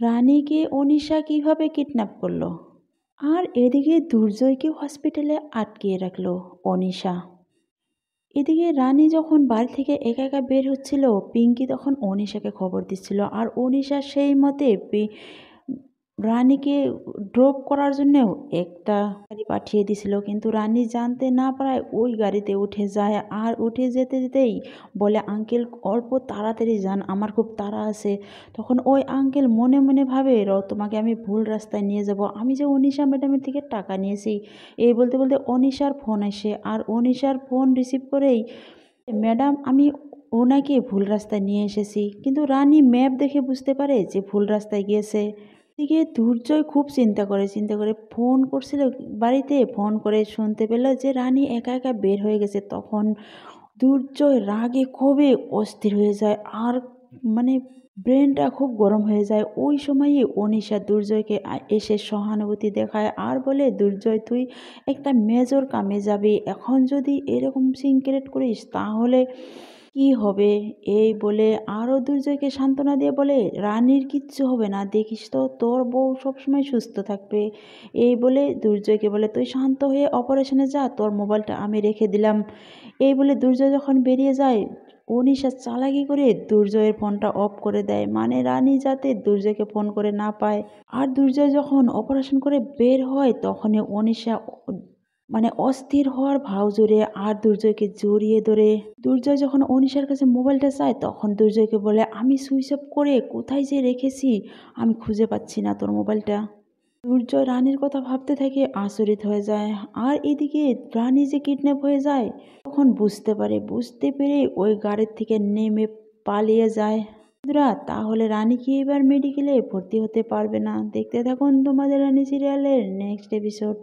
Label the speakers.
Speaker 1: রানীকে অনিশা কিভাবে কিডন্যাপ করলো আর এদিকে দুর্জয়কে হসপিটালে আটকিয়ে রাখলো অনিশা। এদিকে রানী যখন বাড়ি থেকে একা একা বের হচ্ছিল, পিঙ্কি তখন অনিশাকে খবর দিচ্ছিল আর অনিশা সেই মতে রানীকে ড্রপ করার জন্যেও একটা গাড়ি পাঠিয়ে দিছিল, কিন্তু রানী জানতে না পারায় ওই গাড়িতে উঠে যায় আর উঠে যেতে যেতেই বলে, আঙ্কেল অল্প তাড়াতাড়ি যান, আমার খুব তাড়া আছে। তখন ওই আঙ্কেল মনে মনে ভাবে, তোমাকে আমি ভুল রাস্তায় নিয়ে যাব, আমি যে অনিশা ম্যাডামের থেকে টাকা নিয়েছি। এই বলতে বলতে অনিশার ফোন আসে আর অনিশার ফোন রিসিভ করেই, ম্যাডাম আমি ওনাকে ভুল রাস্তায় নিয়ে এসেছি। কিন্তু রানী ম্যাপ দেখে বুঝতে পারে যে ভুল রাস্তায় গিয়েছে। এদিকে দুর্জয় খুব চিন্তা করে ফোন করছিল বাড়িতে, ফোন করে শুনতে পেল যে রানী একা একা বের হয়ে গেছে। তখন দুর্জয় রাগে ক্ষোভে অস্থির হয়ে যায় আর মানে ব্রেনটা খুব গরম হয়ে যায়। ওই সময়ই অনিশা দুর্জয়কে এসে সহানুভূতি দেখায় আর বলে, দুর্জয় তুই একটা মেজর কামে যাবি, এখন যদি এরকম সিন ক্রিয়েট করিস তাহলে কি হবে। এই বলে আরও দুর্জয়কে সান্ত্বনা দিয়ে বলে, রানীর কিচ্ছু হবে না, দেখিস তো তোর বউ সবসময় সুস্থ থাকবে। এই বলে দুর্জয়কে বলে, তুই শান্ত হয়ে অপারেশনে যা, তোর মোবাইলটা আমি রেখে দিলাম। এই বলে দুর্জয় যখন বেরিয়ে যায়, অনিশা চালাকি করে দুর্জয়ের ফোনটা অফ করে দেয়, মানে রানী যাতে দুর্জয়কে ফোন করে না পায়। আর দুর্জয় যখন অপারেশন করে বের হয় তখনই অনিশা অস্থির হওয়ার ভাও জুড়ে আর দুর্জয়কে জড়িয়ে ধরে। দুর্জয় যখন অনিশার কাছে মোবাইলটা চায় তখন দুর্জয়কে বলে, আমি সুইচ অফ করে কোথায় যে রেখেছি, আমি খুঁজে পাচ্ছি না তোর মোবাইলটা। দুর্জয় রানীর কথা ভাবতে থেকে আচরিত হয়ে যায় আর এদিকে রানী যে কিডন্যাপ হয়ে যায় তখন বুঝতে পেরে ওই গাড়ির থেকে নেমে পালিয়ে যায়। বন্ধুরা, তাহলে রানী কি এবার মেডিকেলে ভর্তি হতে পারবে না? দেখতে থাকুন তোমাদের রানী সিরিয়ালের নেক্সট এপিসোড।